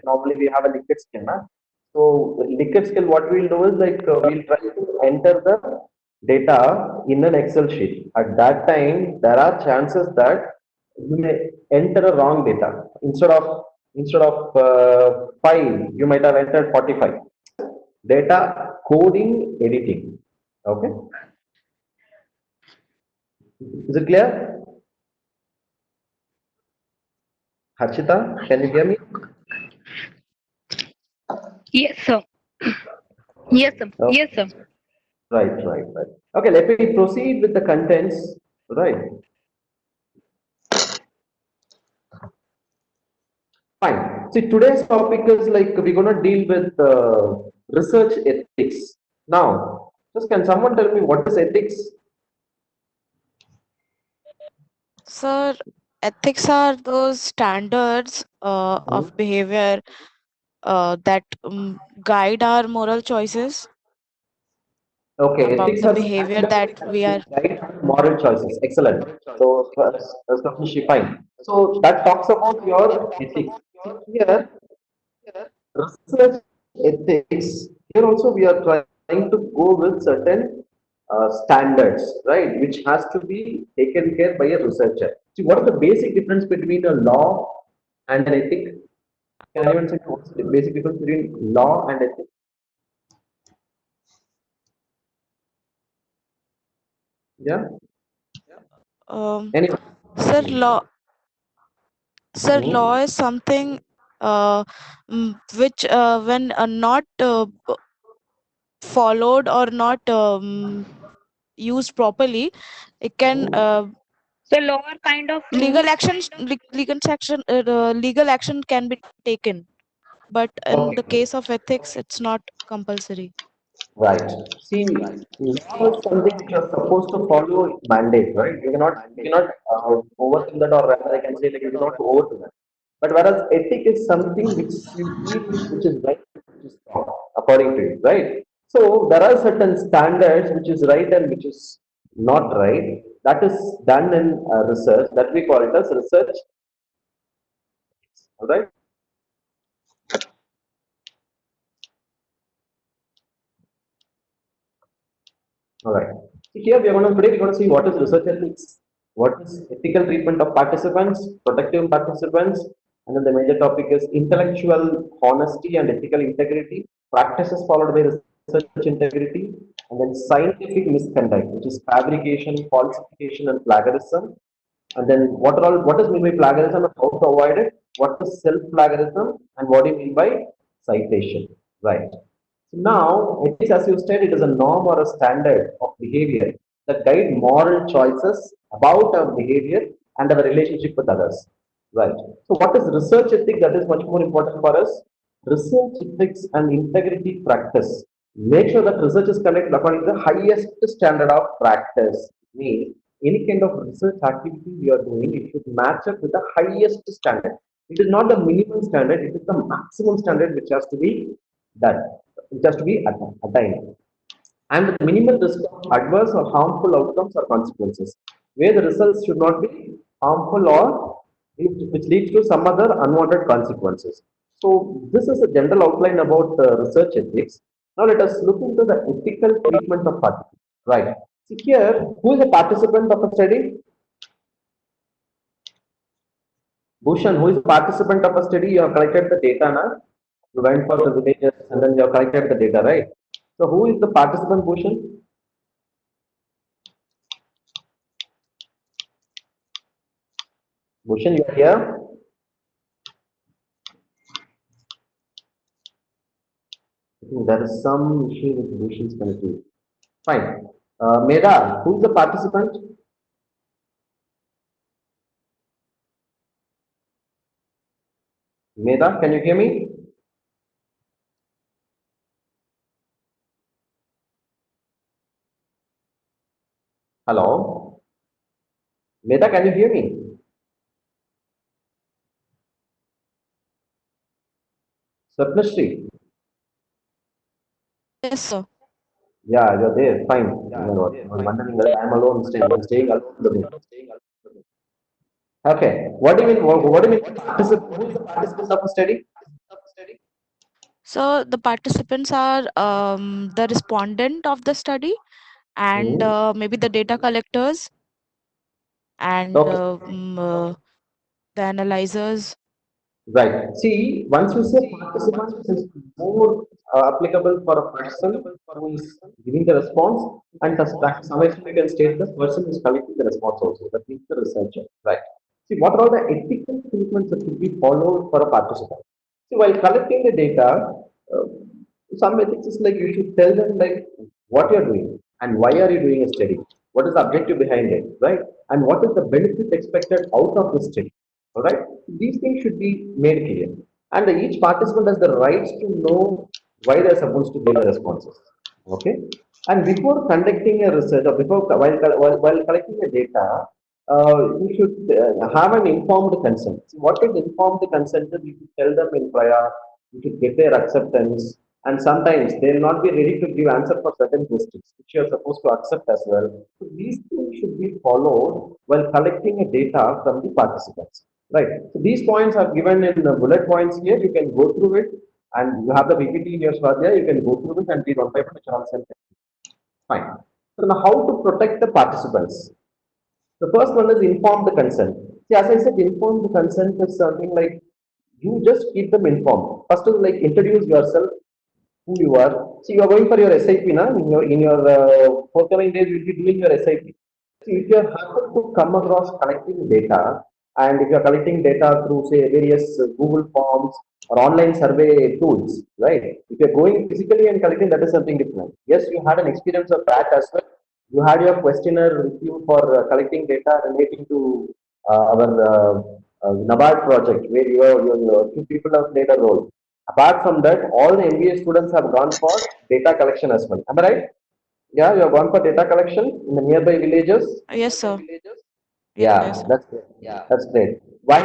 normally we have a liquid skill, na? So liquid skill, what we'll do is like we'll try to enter the data in an Excel sheet. At that time, there are chances that you may enter a wrong data. Instead of 5, you might have entered 45. Data coding editing. Okay, is it clear? Harshita, can you hear me? Yes, sir. Yes, sir. Oh, Yes, sir. right, right, right. Okay, let me proceed with the contents. Right, fine. See, today's topic is like we're gonna deal with research ethics. Now, just can someone tell me what is ethics? Sir, ethics are those standards Hmm? of behavior that guide our moral choices Okay, about ethics the are behavior that standards we which are. guide moral choices. Excellent. So, that's completely fine. So, that talks about your ethics. See, here, research ethics, here also we are trying to go with certain standards, right, which has to be taken care by a researcher. See, what is the basic difference between a law and an ethic? Can anyone say what's the basic difference between law and ethic? Yeah? Um, Anyone? sir, law Hmm? is something which, when not followed or not used properly, it can So lower kind of legal rules. action legal action can be taken, but in the Okay. case of ethics it's not compulsory. Right. See, law is something which you're supposed to follow mandate, right? You cannot overcome that, or rather, I can say like you cannot overdo that. But whereas ethic is something which you feel which is right, which is wrong, according to you, right? So there are certain standards which is right and which is not right. That is done in research. That we call it as research. All right. All right. So here we're going to see what is research ethics, what is ethical treatment of participants, protecting participants, and then the major topic is intellectual honesty and ethical integrity, practices followed by research integrity, and then scientific misconduct, which is fabrication, falsification, and plagiarism. And then what is mean by plagiarism and how to avoid it? What is self-plagiarism and what do you mean by citation? Right. So now, ethics, as you said, it is a norm or a standard of behavior that guide moral choices about our behavior and our relationship with others. Right. So, what is research ethic? That is much more important for us. Research ethics and integrity practice. Make sure that research is conducted according to the highest standard of practice. Means any kind of research activity we are doing, it should match up with the highest standard. It is not the minimum standard; it is the maximum standard which has to be done, which has to be attained. And with minimal risk of adverse or harmful outcomes or consequences, where the results should not be harmful or which leads to some other unwanted consequences. So this is a general outline about research ethics. Now let us look into the ethical treatment of participants. Right. See here, who is a participant of a study? Bhushan, who is a participant of a study? You have collected the data, na? You went for the villages and then you have collected the data, right? So who is the participant, Bhushan? Bhushan, you are here? I think there is some issue with Bhushan's connectivity. Fine. Meda, who is the participant? Meda, can you hear me? Hello? Meda, can you hear me? Sapnashri? Yes, sir. Yeah, you're there. Fine. Oh my God. I was wondering that I'm alone staying. I'm staying alone in the room. Okay. What do you mean? What do you mean participant? Who is the participant of a study? So the participants are the respondent of the study and maybe the data collectors and Okay. the analyzers. Right. See, once you say participant, it is more applicable for a person who is giving the response, and to some extent you can state the person who is collecting the response also. That means the researcher. Right. See, what are the ethical treatments that should be followed for a participant? See, while collecting the data, uh, some ethics is like you should tell them like what you are doing and why are you doing a study, what is the objective behind it, right? And what is the benefit expected out of the study. All right, these things should be made clear, and each participant has the rights to know why they are supposed to give the responses. Okay, and before conducting a research or before while collecting the data, you should have an informed consent. So what is informed consent? Is you should tell them in prior, you should get their acceptance, and sometimes they will not be ready to give answer for certain questions, which you are supposed to accept as well. So these things should be followed while collecting a data from the participants. Right. So these points are given in the bullet points here. You can go through it, and you have the PPT in your Swadhyaya. You can go through it and read one by one, which are all self. Fine. So now, how to protect the participants? The first one is inform the consent. See, as I said, inform the consent is something like you just keep them informed. First is like introduce yourself, who you are. See, you are going for your SIP now. In your forthcoming days, you'll be doing your SIP. See, if you happen to come across collecting data, and if you are collecting data through say various Google Forms or online survey tools, right? If you are going physically and collecting, that is something different. Yes, you had an experience of that as well. You had your questionnaire with you for collecting data relating to our NABARD project, where your two people have played a role. Apart from that, all the MBA students have gone for data collection as well. Am I right? Yeah, you have gone for data collection in the nearby villages. Yes, sir. Yeah, Yes. that's great. That's great. While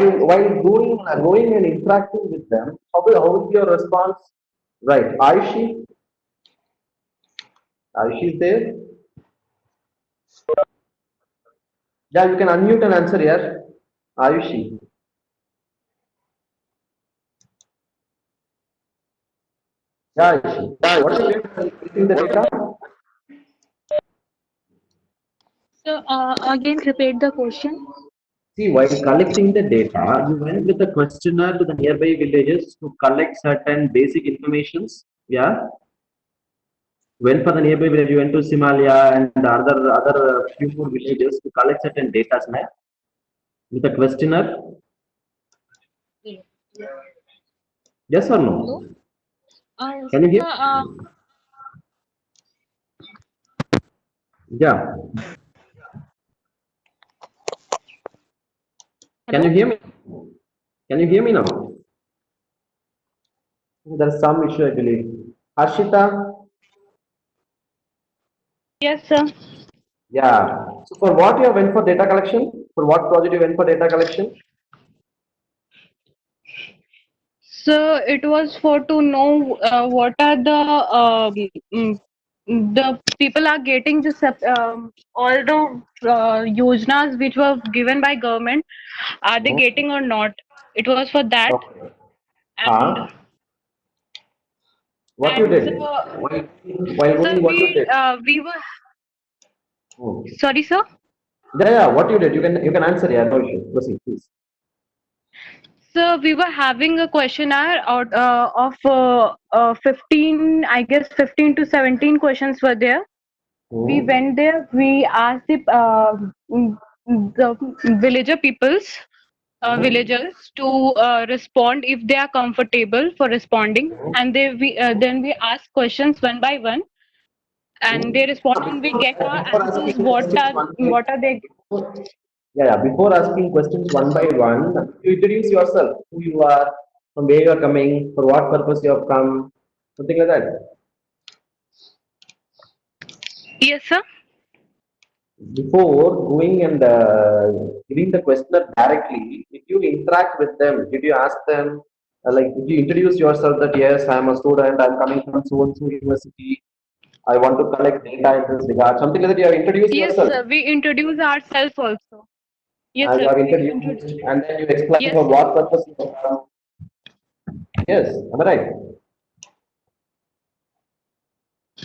going and interacting with them, how is your response? Right, Aishi, Aishi is there. Yeah, you can unmute and answer here. Ayushi. Yeah, Ayushi. What is it collecting the data? So again, repeat the question. See, while collecting the data, you went with a questionnaire to the nearby villages to collect certain basic informations. Yeah, went for the nearby village. You went to Simalia and the other few more villages to collect certain data with a questionnaire. Yes or Hello. no? Can you hear? Yeah. Can you Hello. hear me? Can you hear me now? There's some issue, I believe. Harshita. Yes, sir. Yeah. So for what you went for data collection? For what project you went for data collection? So it was for to know what are mm, the people are getting just all the yojnas which were given by government, are they Mhm. getting or not? It was for that. Okay. and What you and did? so While so going, what you did? we were Hmm. sorry, sir. Yeah. What you did? You can answer. Yeah. No issue. Proceed, please. So we were having a questionnaire out of 15, I guess 15 to 17 questions were there. We Hmm. went there, we asked the villager peoples, Hmm. villagers to respond if they are comfortable for responding, and then we ask questions one by one, and they respond, and we get our Before answers. asking questions one by What are they? before asking questions one by one, you introduce yourself, who you are, from where you are coming, for what purpose you have come, something like that. Yes, sir. Before going and giving the questionnaire directly, did you interact with them? Did you ask them, did you introduce yourself that yes, I am a student, I am coming from so and so university, I want to collect data in this regard, something like that? You have introduced Yes, yourself. sir. We introduce ourselves also. Yes, You sir. have We introduced, introduced. and then you explain Yes, for sir. what purpose you have come. Yes, am I right?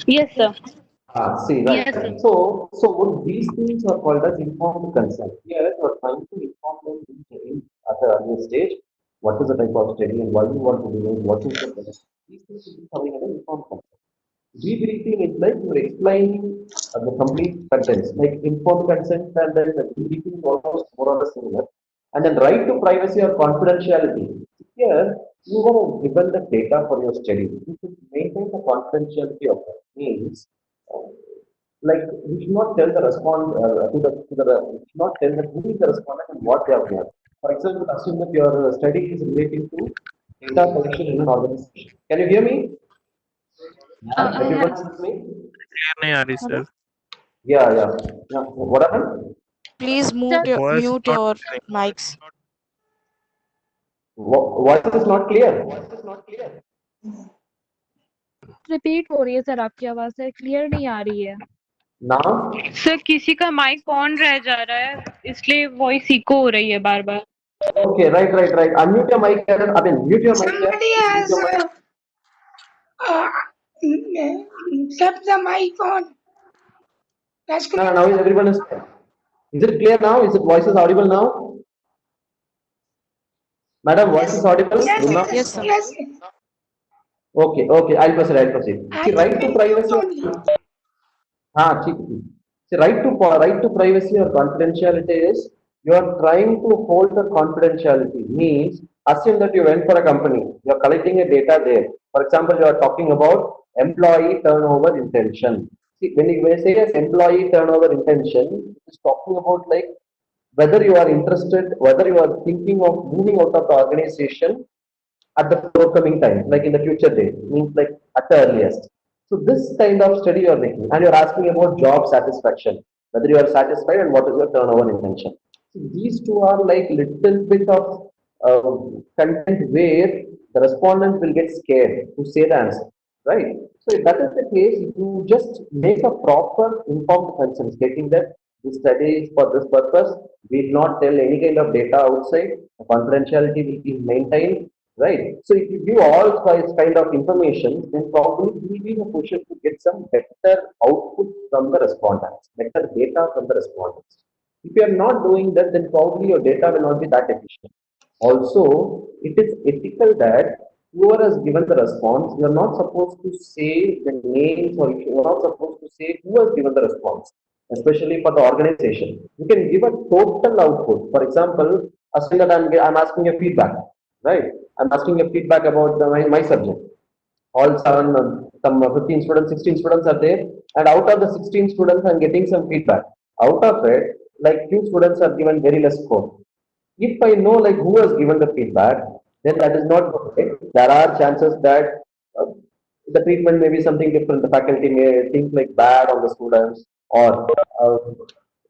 Yes, sir. See, right. Yes, sir. So what these things are called as informed consent. Here, you are trying to inform them at the early stage what is the type of study and why you want to do it, what is the benefit. These things will be coming as an informed consent. Debriefing is like you're explaining the complete contents, like informed consent and then the debriefing is almost more or less similar. And then right to privacy or confidentiality. Here, you are given the data for your study. You should maintain the confidentiality of it. Means, uh, like we should not tell the we should not tell that who is the respondent and what they have done. For example, assume that your study is relating to data collection in an organization. Can you hear me? Everyone Yes. with me? Clear नहीं आ रही Hello? Sir. Yeah. What happened? Please Sir, Voice mute not your clear. mics. Voice is not clear. Repeat हो रही है sir, आपकी आवाज sir clear नहीं आ रही है। Now, सर किसी का माइक ऑन रह जा रहा है, इसलिए वॉइस इको हो रही है बार बार। okay, right. Unmute your mic. I mean, mute your mic. Somebody Mute has your mic. uh, kept the mic on. No, now is everyone is. Is it clear now? Is it voice is audible now? Madam, voice is Yes, audible now? Yes, sir. yes. Okay. I'll proceed. I See, right can to mute privacy. only. ठीक. See, right to privacy or confidentiality is you are trying to hold the confidentiality. Means assume that you went for a company, you are collecting a data there. For example, you are talking about employee turnover intention. See, when you say as employee turnover intention, it's talking about like whether you are interested, whether you are thinking of moving out of the organization at the forthcoming time, like in the future day, means like at the earliest. So this kind of study you are making, and you are asking about job satisfaction, whether you are satisfied and what is your turnover intention. So these two are like little bit of content where the respondent will get scared to say the answer, right? So if that is the case, if you just make a proper informed consent stating that this study is for this purpose, we will not tell any kind of data outside, the confidentiality will be maintained, right? So if you give all kind of information, then probably we will be in a position to get some better output from the respondents, better data from the respondents. If you are not doing that, then probably your data will not be that efficient. Also, it is ethical that whoever has given the response, you are not supposed to say the names or you are not supposed to say who has given the response, especially for the organization. You can give a total output. For example, assume that I'm asking a feedback, right? I'm asking a feedback about my subject. All seven, some 15 students, 16 students are there, and out of the 16 students, I'm getting some feedback. Out of it, like few students are given very less score. If I know like who has given the feedback, then that is not good. There are chances that uh, the treatment may be something different. The faculty may think like bad on the students, or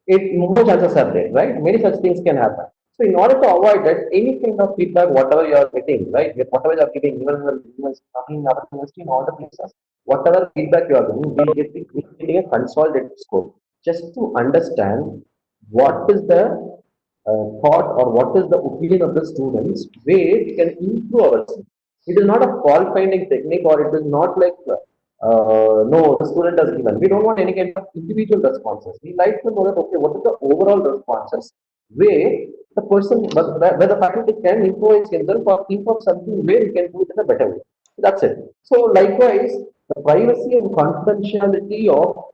more chances are there, right? Many such things can happen. So in order to avoid that, any kind of feedback, whatever you are getting, right? Whatever you are getting, even in our university, in all the places, whatever feedback you are getting, we're getting a consolidated score just to understand what is the thought or what is the opinion of the students where we can improve ourselves. It is not a fault finding technique or it is not like no, the student has given. We don't want any kind of individual responses. We like to know that okay, what is the overall responses where the person, where the faculty can influence himself or think of something where he can do it in a better way. That's it. So likewise, the privacy and confidentiality of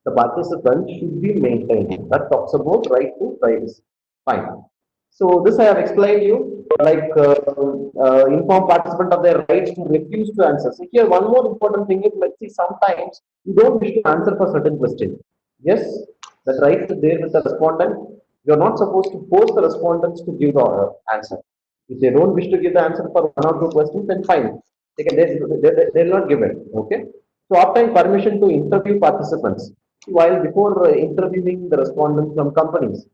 the participant should be maintained. That talks about right to privacy. Fine. So this I have explained you, like inform participant of their rights to refuse to answer. So here one more important thing is, let's see, sometimes you don't wish to answer for certain questions. Yes, that right is there with the respondent. You are not supposed to force the respondents to give the answer. If they don't wish to give the answer for one or two questions, then fine. They will not give it. Okay. So obtain permission to interview participants. While before interviewing the respondents from companies,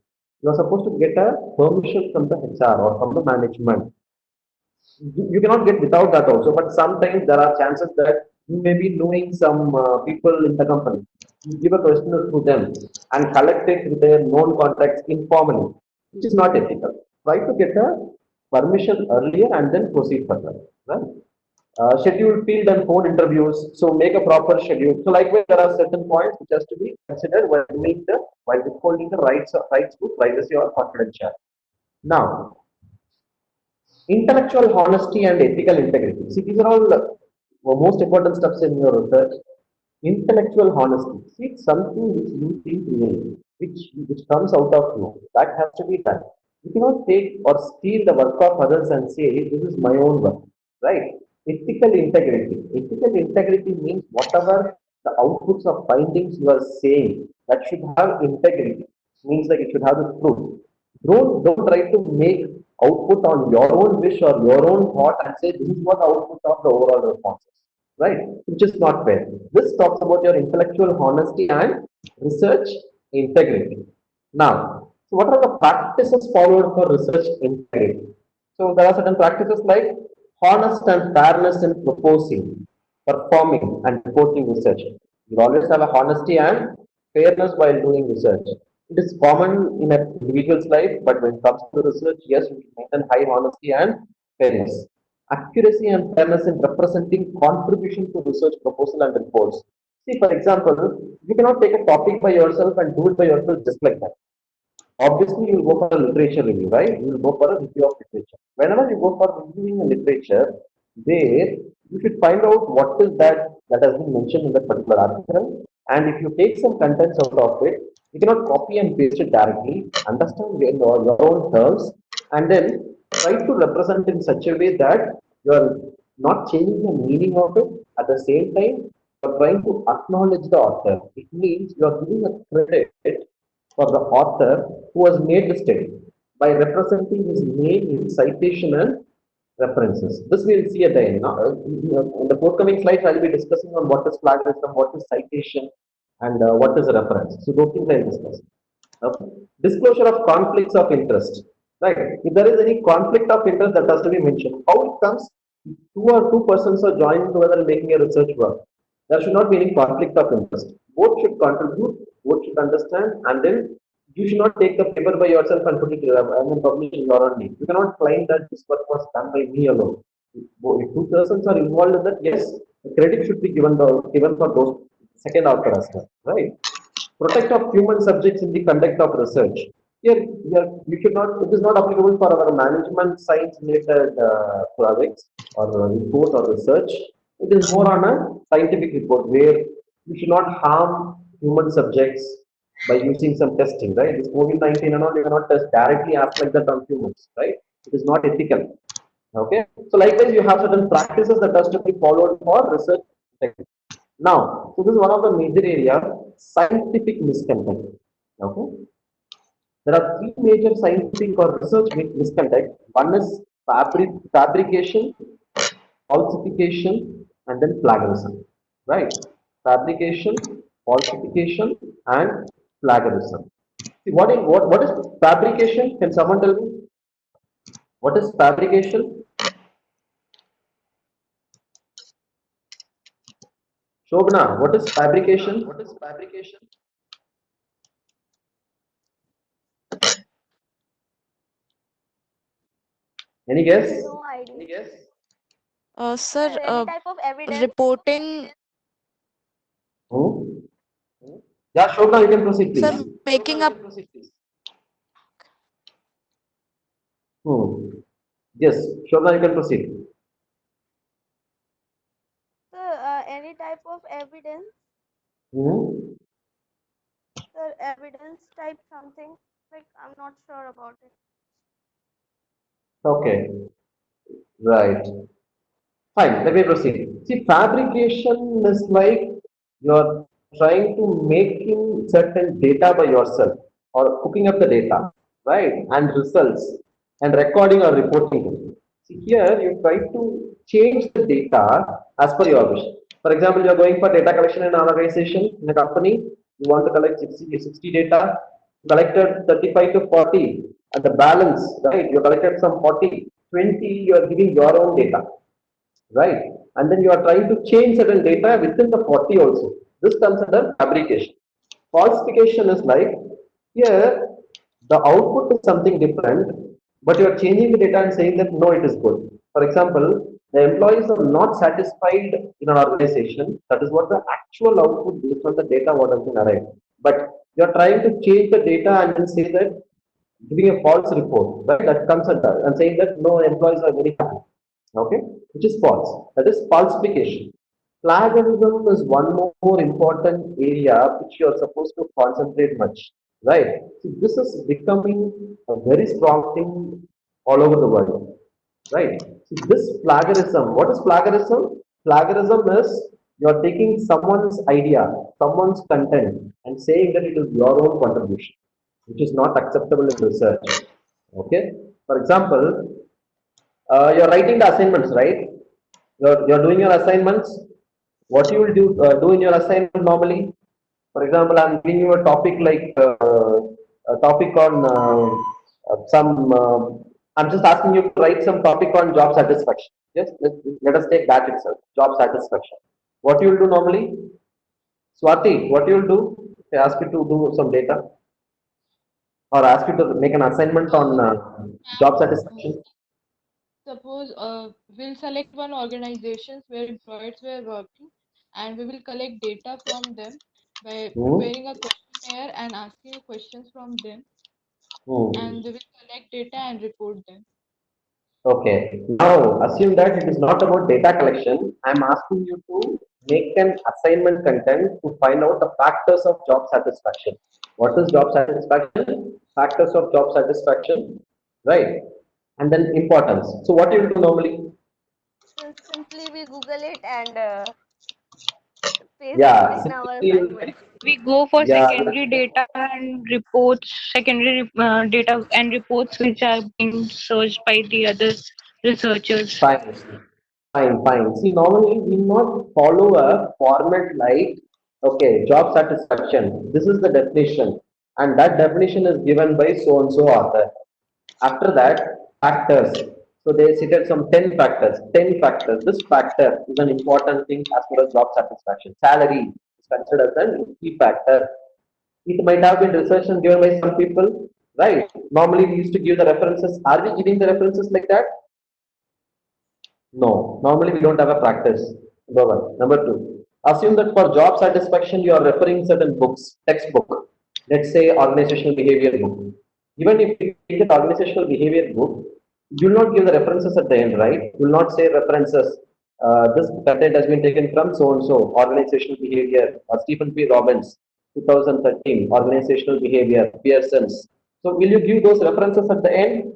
you are supposed to get a permission from the HR or from the management. You cannot get without that also, but sometimes there are chances that you may be knowing some people in the company. You give a questionnaire to them and collect it with their known contacts informally, which is not ethical. Try to get a permission earlier and then proceed further. Right? scheduled field and phone interviews. So make a proper schedule. So likewise, there are certain points which has to be considered while withholding the rights to privacy or confidentiality. Now, intellectual honesty and ethical integrity. See, these are all most important steps in your research. Intellectual honesty. See, it's something which you think real, which comes out of you. That has to be done. You cannot take or steal the work of others and say, this is my own work, right? Ethical integrity. Ethical integrity means whatever the outputs of findings you are saying, that should have integrity. Means like it should have the truth. Don't try to make output on your own wish or your own thought and say this is what the output of the overall response is, right? Which is not fair. This talks about your intellectual honesty and research integrity. Now, so what are the practices followed for research integrity? So there are certain practices like honest and fairness in proposing, performing, and reporting research. You always have a honesty and fairness while doing research. It is common in an individual's life, but when it comes to research, yes, we maintain high honesty and fairness. Accuracy and fairness in representing contribution to research proposal and reports. See, for example, you cannot take a topic by yourself and do it by yourself just like that. Obviously, you will go for a literature review, right? You will go for a review of literature. Whenever you go for reviewing a literature, there you should find out what is that has been mentioned in that particular article. And if you take some contents out of it, you cannot copy and paste it directly, understand your own terms, and then try to represent in such a way that you are not changing the meaning of it. At the same time, you are trying to acknowledge the author. It means you are giving a credit for the author who has made the study by representing his name in citation and references. This we'll see at the end. Now, in the forthcoming slides, I'll be discussing on what is plagiarism, what is citation, and what is a reference. So those things I'll discuss. Okay. Disclosure of conflicts of interest. Right. If there is any conflict of interest that has to be mentioned, how it comes, two persons are joining together and making a research work. There should not be any conflict of interest. Both should contribute, both should understand, and then you should not take the paper by yourself and put it and then publish in your own name. You cannot claim that this work was done by me alone. If two persons are involved in that, yes, the credit should be given for those second author as well, right? Protect of human subjects in the conduct of research. Here, you should not, it is not applicable for our management science related projects or report or research. It is more on a scientific report where you should not harm human subjects by using some testing, right? This COVID-19 and all, you cannot test directly as like that on humans, right? It is not ethical. Okay. So likewise, you have certain practices that has to be followed for research. Now, so this is one of the major areas, scientific misconduct. Okay. There are three major scientific or research misconduct. One is fabrication, falsification, and then plagiarism. Right? Fabrication, falsification, and plagiarism. See, what is fabrication? Can someone tell me? What is fabrication? Shobna, what is fabrication? What is fabrication? Any guess? No idea. Any guess? Sir, Sir, any type of evidence? reporting, Hmm? Yeah, Shobna, you can proceed, please. sir, making up. Hmm. Yes, Shobna, you can proceed. Sir, any type of evidence? Hmm. Sir, evidence type something? Like, I'm not sure about it. Okay, right. Fine, let me proceed. See, fabrication is like you're trying to making certain data by yourself or cooking up the data, right? And results and recording or reporting it. See, here you try to change the data as per your wish. For example, you're going for data collection in an organization, in a company, you want to collect 60 data, you collected 35 to 40, and the balance, right? You collected some 40, 20, you are giving your own data, right? And then you are trying to change certain data within the 40 also. This comes under fabrication. Falsification is like here the output is something different, but you are changing the data and saying that no, it is good. For example, The employees are not satisfied in an organization. That is what the actual output based on the data what has been arrived. But you are trying to change the data and then say that giving a false report, right? That comes at that and saying that no employees are very happy. Okay, which is false. That is falsification. Plagiarism is one more important area which you are supposed to concentrate much, right? So this is becoming a very strong thing all over the world, right? So this plagiarism, what is plagiarism? Plagiarism is you are taking someone's idea, someone's content, and saying that it is your own contribution, which is not acceptable in research. Okay. For example, you're writing the assignments, right? You're doing your assignments. What you will do in your assignment normally? For example, I'm giving you a topic like a topic on some. I'm just asking you to write some topic on job satisfaction. Yes, let us take that itself. Job satisfaction. What you will do normally? Swati, what you will do? They ask you to do some data or ask you to make an assignment on job satisfaction. Suppose we'll select one organizations where employees were working, and we will collect data from them by Hmm? preparing a questionnaire and asking questions from them, Hmm. and we will collect data and report them. Okay. Now, assume that it is not about data collection. I'm asking you to make an assignment content to find out the factors of job satisfaction. What is job satisfaction? Factors of job satisfaction, right? And then importance. So, what you will do normally? Simply we Google it and paste it Yeah, in our simply you assignment. We go for yeah, secondary data and reports, secondary data and reports which are being searched by the other researchers. fine. Fine, fine. See, normally we not follow a format like, okay, job satisfaction. This is the definition, and that definition is given by so and so author. After that, factors. So they cited some 10 factors. 10 factors. This factor is an important thing as far as job satisfaction. Salary is considered as a key factor. It might have been research and given by some people, right? Normally we used to give the references. Are we giving the references like that? No, normally we don't have a practice. Number one. Number two, assume that for job satisfaction you are referring certain books, textbook. Let's say organizational behavior book. Even if you take an organizational behavior book, you will not give the references at the end, right? You will not say references. This content has been taken from so and so organizational behavior or Stephen P. Robbins, 2013 organizational behavior, Pearson's. So will you give those references at the end?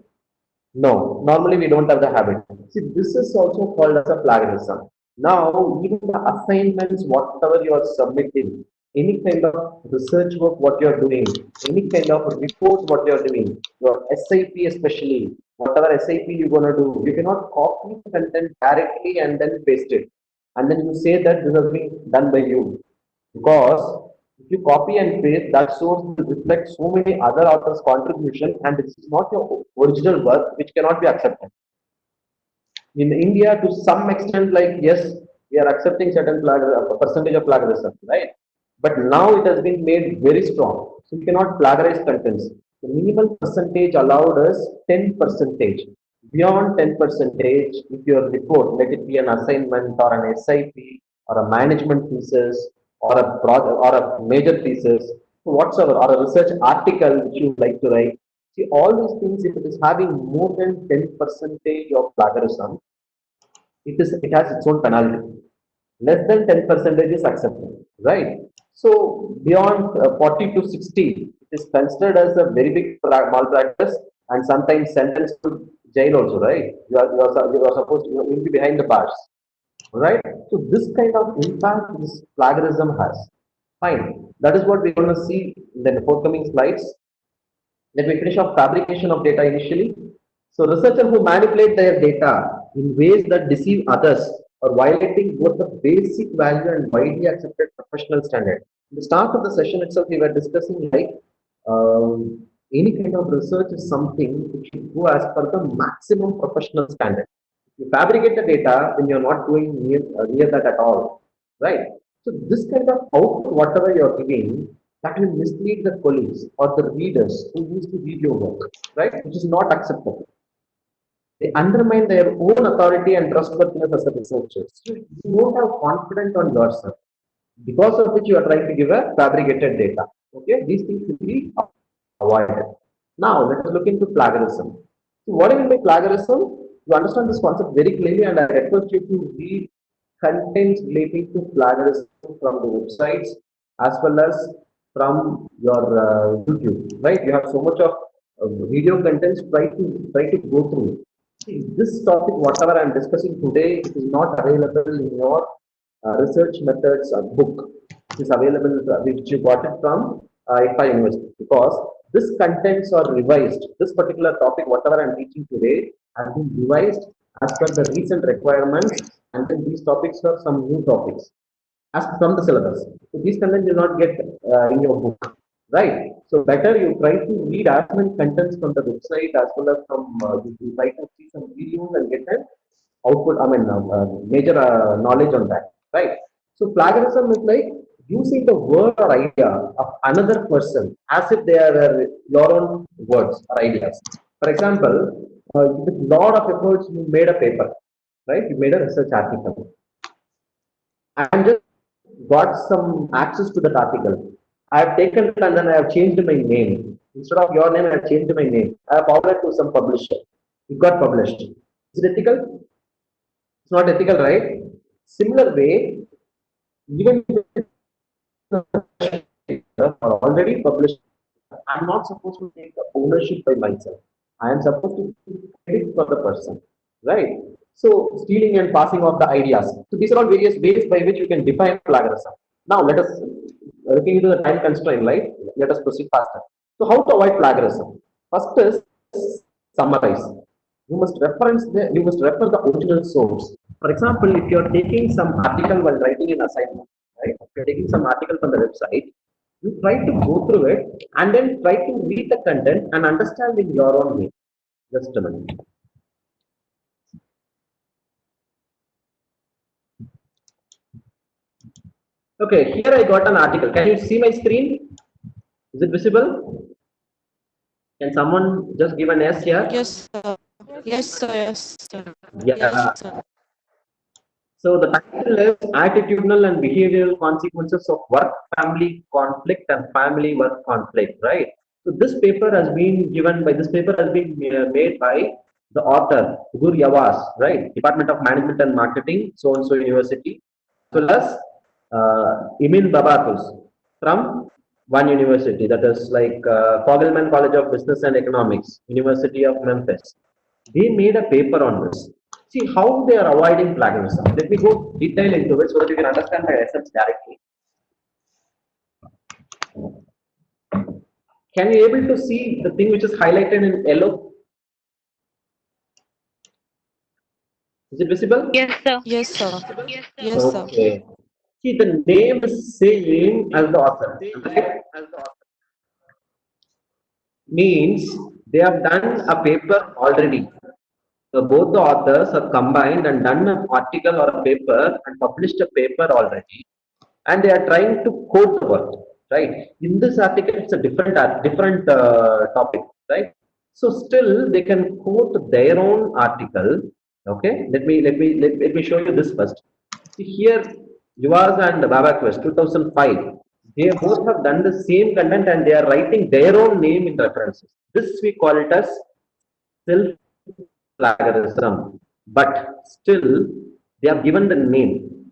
No, normally we don't have the habit. See, this is also called as a plagiarism. Now, even the assignments, whatever you are submitting, any kind of research work, what you are doing, any kind of report, what you are doing, your SIP especially, whatever SIP you're going to do, you cannot copy the content directly and then paste it. And then you say that this has been done by you. Because if you copy and paste, that source will reflect so many other authors' contribution, and it's not your original work, which cannot be accepted. In India, to some extent, like yes, we are accepting certain percentage of plagiarism, right? But now it has been made very strong, so you cannot plagiarize contents. The minimum percentage allowed is 10 percentage. Beyond 10 percentage, if your report, let it be an assignment or an SIP or a management thesis or a project or a major thesis, whatsoever, or a research article which you would like to write. See, all these things, if it is having more than 10 percentage of plagiarism, it has its own penalty. Less than 10 percentage is accepted, right? So beyond 40 to 60, it is considered as a very big malpractice and sometimes sentenced to jail also, right? You are supposed to you will be behind the bars, right? So this kind of impact this plagiarism has. Fine, that is what we're going to see in the forthcoming slides. Let me finish off fabrication of data initially. So researchers who manipulate their data in ways that deceive others are violating both the basic value and widely accepted professional standard. In the start of the session itself, we were discussing like any kind of research is something which should go as per the maximum professional standard. If you fabricate the data, then you're not going near that at all, right? So this kind of output, whatever you're giving, that will mislead the colleagues or the readers who use to read your work, right? Which is not acceptable. They undermine their own authority and trustworthiness as a researcher. So you don't have confidence on yourself, because of which you are trying to give a fabricated data. Okay, these things will be avoided. Now let us look into plagiarism. So what do you mean by plagiarism? You understand this concept very clearly, and I request you to read contents relating to plagiarism from the websites as well as from your YouTube. Right? You have so much of video contents. Try to go through. See, this topic, whatever I am discussing today, it is not available in your research methods book. It is available, which you got it from IFA University, because this contents are revised. This particular topic, whatever I am teaching today, has been revised as per the recent requirements, and then these topics are some new topics as from the syllabus. So these content will not get in your book, right? So better you try to read as many contents from the website as well as from you try to see some videos and get an output. I mean, major knowledge on that, right? So plagiarism is like using the word or idea of another person as if they are your own words or ideas. For example, with lot of efforts, you made a paper, right? You made a research article and just got some access to that article. I have taken it and then I have changed my name. Instead of your name, I have changed my name. I have forwarded to some publisher. It got published. Is it ethical? It's not ethical, right? Similar way, even if are already published, I'm not supposed to take the ownership by myself. I am supposed to take credit for the person, right? So stealing and passing of the ideas. So these are all various ways by which you can define plagiarism. Now let us looking into the time constraint, right? Let us proceed faster. So how to avoid plagiarism? First is summarize. You must refer the original source. For example, if you are taking some article while writing an assignment, right? If you're taking some article from the website, you try to go through it and then try to read the content and understand in your own way. Just a minute. Okay, here I got an article. Can you see my screen? Is it visible? Can someone just give an yes here? Yes, sir. Yes, sir. Yes, sir. Yeah. Yes, sir. So the title is Attitudinal and Behavioral Consequences of Work Family Conflict and Family Work Conflict, right? So this paper has been made by the author Gur Yavas, right? Department of Management and Marketing, so and so University, as well as Emin Babatus from one university, that is like Fogelman College of Business and Economics, University of Memphis. They made a paper on this. See how they are avoiding plagiarism. Let me go detail into it so that you can understand my essence directly. Can you able to see the thing which is highlighted in yellow? Is it visible? Yes, sir. Yes, sir. Yes, sir. Okay. See, the name is same as the author, right? Means they have done a paper already. So both the authors have combined and done an article or a paper and published a paper already, and they are trying to quote the work, right? In this article, it's a different topic, right? So still they can quote their own article. Okay, let me show you this first. See here, Yuvas and Babaquest 2005. They both have done the same content and they are writing their own name in references. This we call it as self plagiarism, but still they have given the name,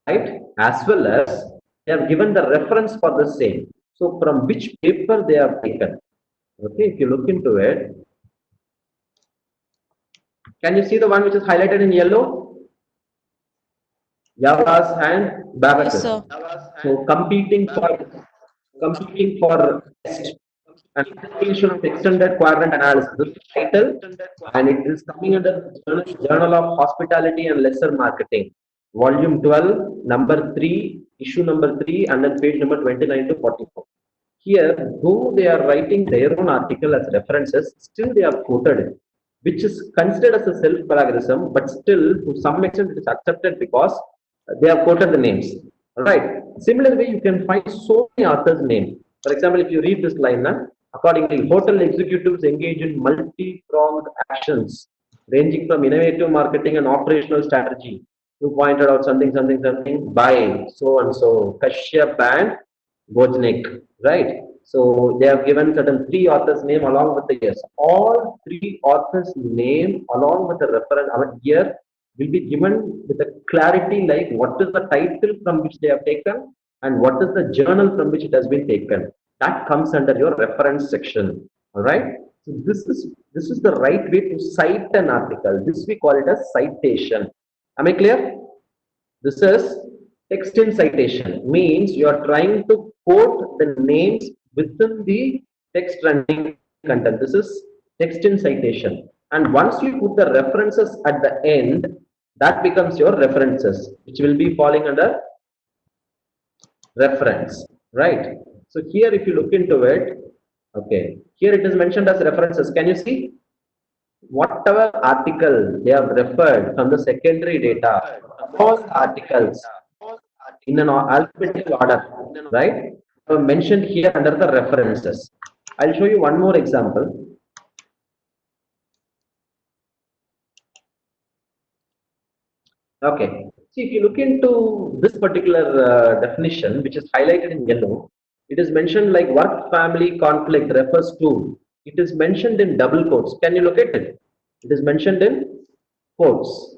right? As well as they have given the reference for the same. So from which paper they have taken. Okay, if you look into it, can you see the one which is highlighted in yellow? Yavas and Babaquest. Yes, sir. So competing for test and application of extended quadrant analysis. This is the title, and it is coming under Journal of Hospitality and Leisure Marketing, volume 12, number 3, issue number 3, and then page number 29 to 44. Here, though they are writing their own article as references, still they have quoted it, which is considered as a self-plagiarism, but still to some extent it is accepted because they have quoted the names. Right. Similarly, you can find so many authors' names. For example, if you read this line, accordingly, hotel executives engage in multi-pronged actions ranging from innovative marketing and operational strategy. You pointed out something, something, something by so and so, Kashyap and Wozniak, right? So they have given certain three authors' name along with the years. All three authors' name along with the reference year will be given with a clarity like what is the title from which they have taken and what is the journal from which it has been taken. That comes under your reference section. All right. So this is the right way to cite an article. This we call it as citation. Am I clear? This is text in citation. Means you are trying to quote the names within the text running content. This is text in citation. And once you put the references at the end, that becomes your references, which will be falling under reference, right? So here, if you look into it, okay, here it is mentioned as references. Can you see? Whatever article they have referred from the secondary data, all articles in an alphabetical order, right, are mentioned here under the references. I'll show you one more example. Okay, see, if you look into this particular definition, which is highlighted in yellow, it is mentioned like work family conflict refers to. It is mentioned in double quotes. Can you look at it? It is mentioned in quotes,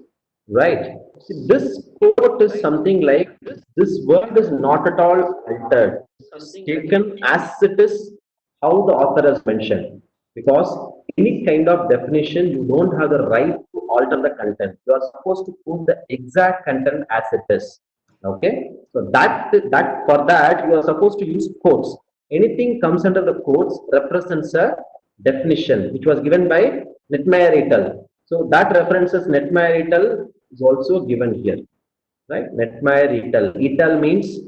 right? See, this quote is something like this word is not at all altered. It's taken as it is how the author has mentioned. Because any kind of definition, you don't have the right to alter the content. You are supposed to put the exact content as it is. Okay, so that for that you are supposed to use quotes. Anything comes under the quotes represents a definition which was given by Netmeyer et al. So that references Netmeyer et al. Is also given here, right? Netmeyer et al. Et al. Means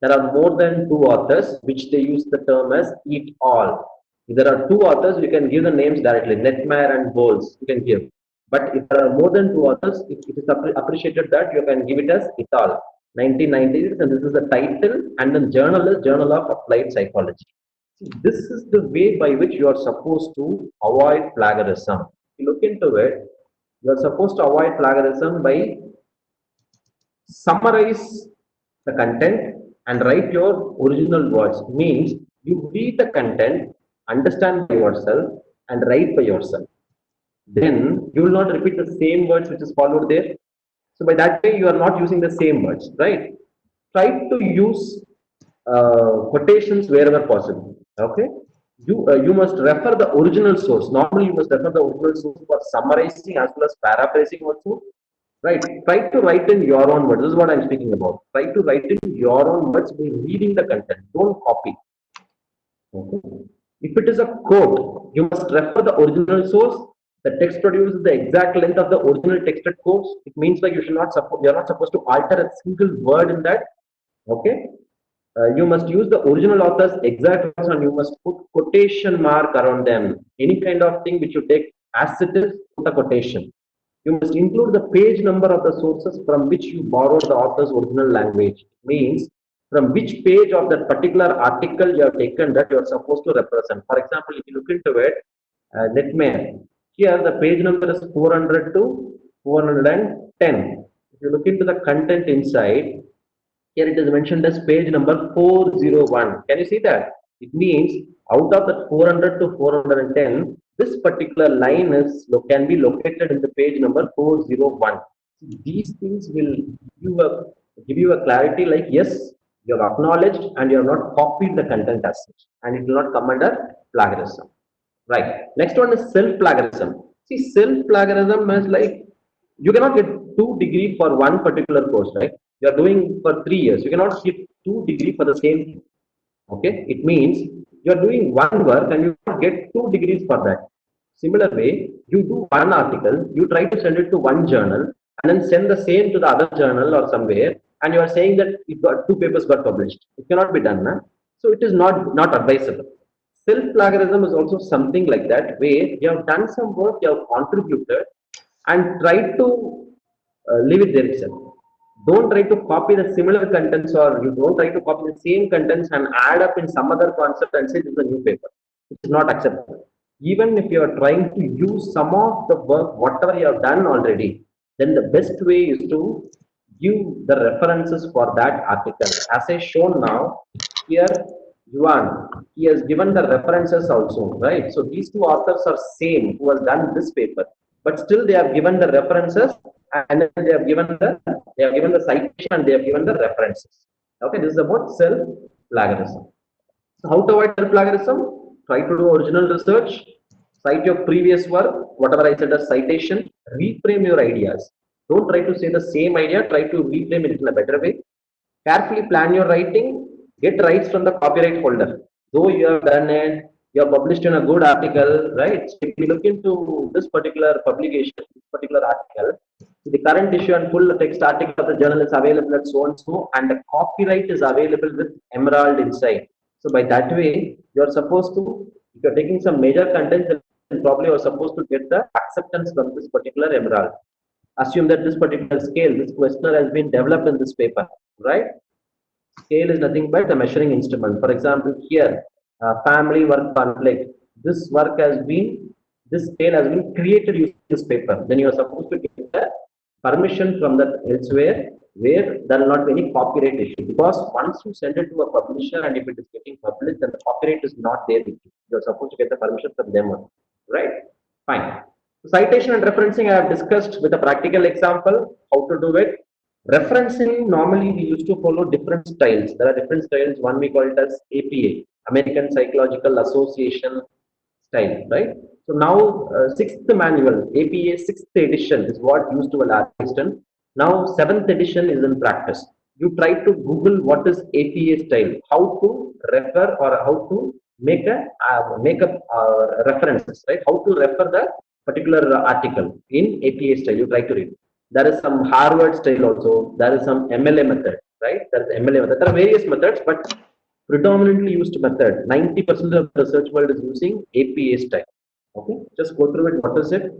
there are more than two authors, which they use the term as et al. If there are two authors, you can give the names directly, Netmeyer and Bowles, you can give. But if there are more than two authors, it is appreciated that you can give it as et al. 1990s, and this is the title, and then journal is Journal of Applied Psychology. See, this is the way by which you are supposed to avoid plagiarism. If you look into it, you are supposed to avoid plagiarism by summarize the content and write your original words. Means you read the content, understand by yourself, and write by yourself. Then you will not repeat the same words which is followed there. So by that way, you are not using the same words, right? Try to use quotations wherever possible. Okay. You must refer the original source. Normally, you must refer the original source for summarizing as well as paraphrasing also. Right. Try to write in your own words. This is what I'm speaking about. Try to write in your own words by reading the content. Don't copy. Okay. If it is a quote, you must refer the original source. The text produces the exact length of the original texted quotes. It means like you are not supposed to alter a single word in that. Okay. You must use the original author's exact words and you must put quotation mark around them. Any kind of thing which you take as it is, put a quotation. You must include the page number of the sources from which you borrowed the author's original language. Means from which page of that particular article you have taken that you are supposed to represent. For example, if you look into it, Netmeyer, here the page number is 400 to 410. If you look into the content inside, here it is mentioned as page number 401. Can you see that? It means out of that 400 to 410, this particular line can be located in the page number 401. These things will give you a clarity like, yes, you have acknowledged and you have not copied the content as such, and it will not come under plagiarism. Right. Next one is self-plagiarism. See, self-plagiarism is like, you cannot get 2 degrees for one particular course, right? You are doing for 3 years. You cannot get 2 degrees for the same thing. Okay. It means you are doing one work and you get 2 degrees for that. Similar way, you do one article, you try to send it to one journal and then send the same to the other journal or somewhere, and you are saying that it got 2 papers got published. It cannot be done, na? So it is not advisable. Self-plagiarism is also something like that, where you have done some work, you have contributed, and try to leave it there itself. Don't try to copy the similar contents, or you don't try to copy the same contents and add up in some other concept and say this is a new paper. It is not acceptable. even if you are trying to use some of the work, whatever you have done already, then the best way is to give the references for that article. As I shown now, here, Yuan, he has given the references also, right? So these two authors are same who has done this paper, but still they have given the references and then they have given the citation and they have given the references. Okay, this is about self plagiarism. So how to avoid self-plagiarism? Try to do original research, cite your previous work, whatever I said as citation, reframe your ideas. Don't try to say the same idea, try to reframe it in a better way. Carefully plan your writing, get rights from the copyright holder. Though you have done it, you have published in a good article, right? So if you look into this particular publication, this particular article, the current issue and full text article of the journal is available at so and so, and the copyright is available with Emerald inside. So by that way, you are supposed to, if you are taking some major content, then probably you are supposed to get the acceptance from this particular Emerald. Assume that this particular scale, this questionnaire has been developed in this paper, right? Scale is nothing but a measuring instrument. For example, here, family work conflict. This work has been, this scale has been created using this paper. Then you are supposed to get the permission from that elsewhere where there will not be any copyright issue. Because once you send it to a publisher and if it is getting published, then the copyright is not there with you. You are supposed to get the permission from them, right? Fine. Citation and referencing I have discussed with a practical example, how to do it. Referencing, normally we used to follow different styles. There are different styles. One we call it as APA, American Psychological Association style, right? So now, sixth manual, APA sixth edition is what used to a large extent. Now, seventh edition is in practice. You try to Google what is APA style, how to refer or how to make a references, right? How to refer the particular article in APA style. You try to read. There is some Harvard style also. There is some MLA method, right? There is MLA method. There are various methods, but predominantly used method. 90% of the research world is using APA style. Okay, just go through it. What is it?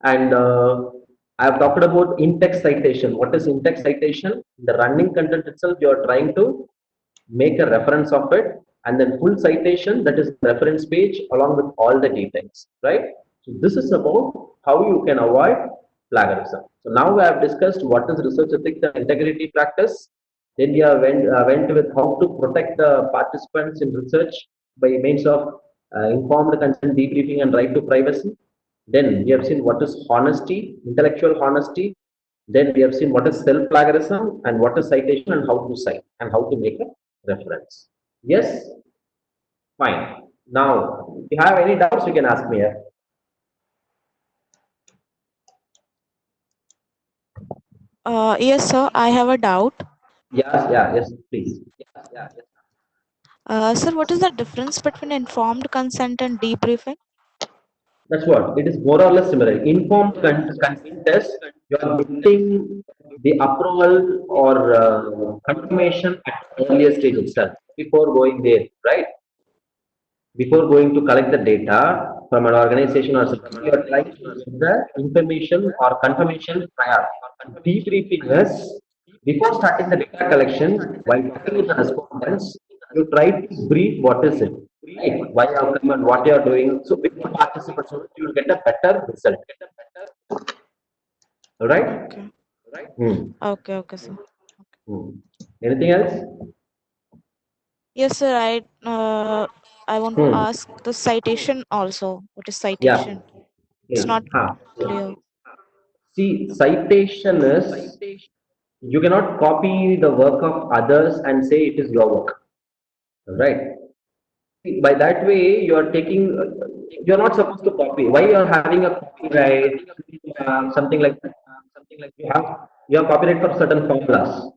And I have talked about in-text citation. What is in-text citation? The running content itself, you are trying to make a reference of it, and then full citation, that is reference page along with all the details, right? So this is about how you can avoid plagiarism. So now we have discussed what is research ethics and integrity practice. Then we went with how to protect the participants in research by means of informed consent, debriefing, and right to privacy. Then we have seen what is honesty, intellectual honesty. Then we have seen what is self-plagiarism and what is citation and how to cite and how to make a reference. Yes? Fine. Now, if you have any doubts, you can ask me here. Yes, sir, I have a doubt. Yes, please. Sir, what is the difference between informed consent and debriefing? That's what it is, more or less similar. Informed consent test, you are getting the approval or confirmation at earlier stage itself before going there, right? Before going to collect the data from an organization or something, you are trying to get the information or confirmation prior. Debriefing is before starting the data collection, while talking with the respondents, you try to brief what is it, right? Why you have come and what you are doing. So with the participants, you will get a better result. All right? Okay. Hmm. Okay, sir. Hmm. Anything else? Yes, sir, I want to ask the citation also. What is Yeah. citation? It's Yeah. not clear. See, citation is, you cannot copy the work of others and say it is your work, right? By that way, you are taking, you are not supposed to copy. Why you are having a copyright, something like that? You have copyright for certain formulas,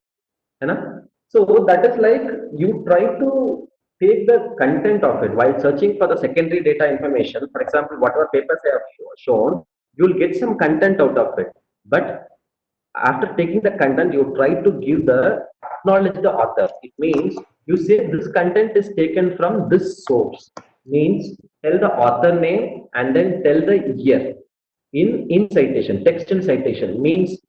you know? So that is like you try to take the content of it while searching for the secondary data information. For example, whatever papers I have shown, you will get some content out of it. But after taking the content, you try to give the acknowledge the author. It means you say this content is taken from this source. Means tell the author name and then tell the year. In citation, text in citation means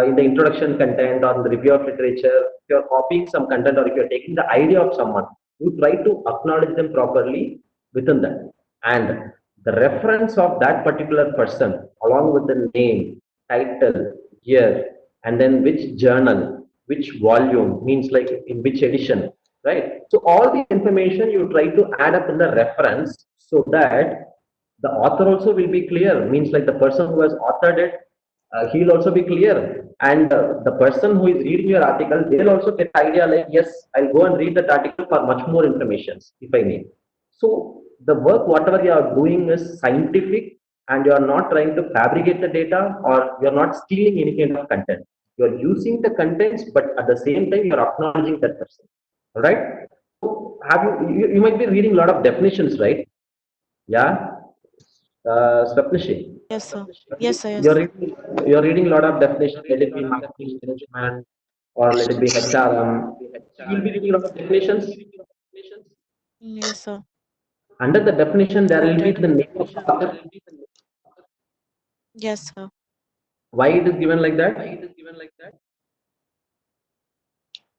in the introduction content or in the review of literature, if you are copying some content or if you are taking the idea of someone, you try to acknowledge them properly within that. And the reference of that particular person along with the name, title, year, and then which journal, which volume, means like in which edition, right? So all the information you try to add up in the reference so that the author also will be clear, means like the person who has authored it, he'll also be clear. And the person who is reading your article, they'll also get idea like, yes, I'll go and read that article for much more information if I need. So the work, whatever you are doing is scientific, and you are not trying to fabricate the data, or you are not stealing any kind of content. You are using the contents, but at the same time, you are acknowledging that person. All right. So have you might be reading a lot of definitions, right? Yeah. Swapnishi, Yes, sir. Yes, sir. Yes, you're sir. reading, you're reading a lot of definitions, let it be marketing management or let it be HRM. You'll be reading a lot of definitions. Yes, sir. Under the definition, there will be Noted. the name of the author. Yes, sir. Why it is given like that?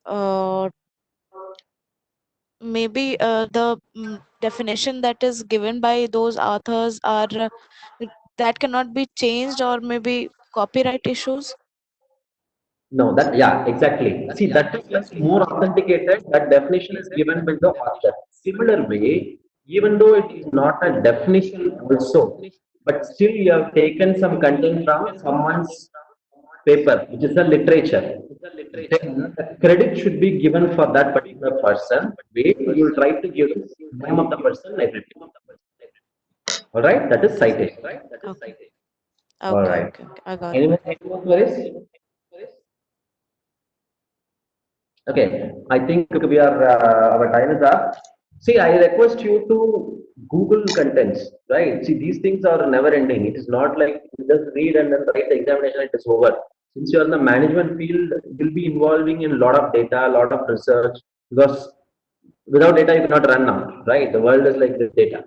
Uh, Maybe the definition that is given by those authors are that cannot be changed, or maybe copyright issues. No, that, yeah, exactly. See, that is like more authenticated. That definition is given by the author. Similar way, even though it is not a definition also, but still you have taken some content from someone's paper, which is a literature. Then the credit should be given for that particular person. Where you will try to give the name of the person, everything. All right, that is citation. Okay. All Okay. right. Okay. Okay. I got it. Any more queries? Okay, I think we are our time is up. See, I request you to Google contents, right? See, these things are never ending. It is not like you just read and then write the examination, it is over. Since you are in the management field, you'll be involving in a lot of data, a lot of research, because without data you cannot run now, right? The world is like this data.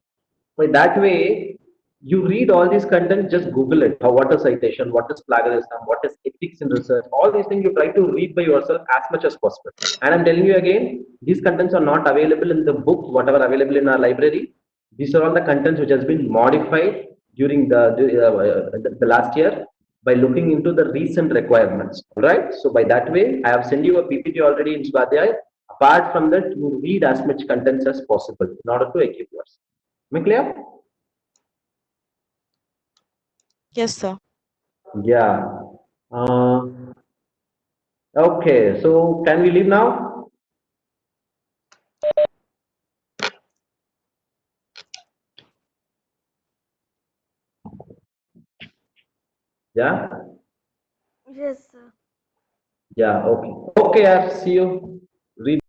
By that way, you read all these content, just Google it. What is citation? What is plagiarism? What is ethics in research? All these things you try to read by yourself as much as possible. And I'm telling you again, these contents are not available in the book, whatever available in our library. These are all the contents which has been modified during the last year by looking into the recent requirements. Right? So by that way, I have sent you a PPT already in Swadhyay. Apart from that, you read as much contents as possible in order to equip yourself. Am I clear? Yes, sir. Yeah. Uh, okay. So can we leave now? Yeah. Yes, sir. Yeah. Okay. Okay. I'll see you. Read.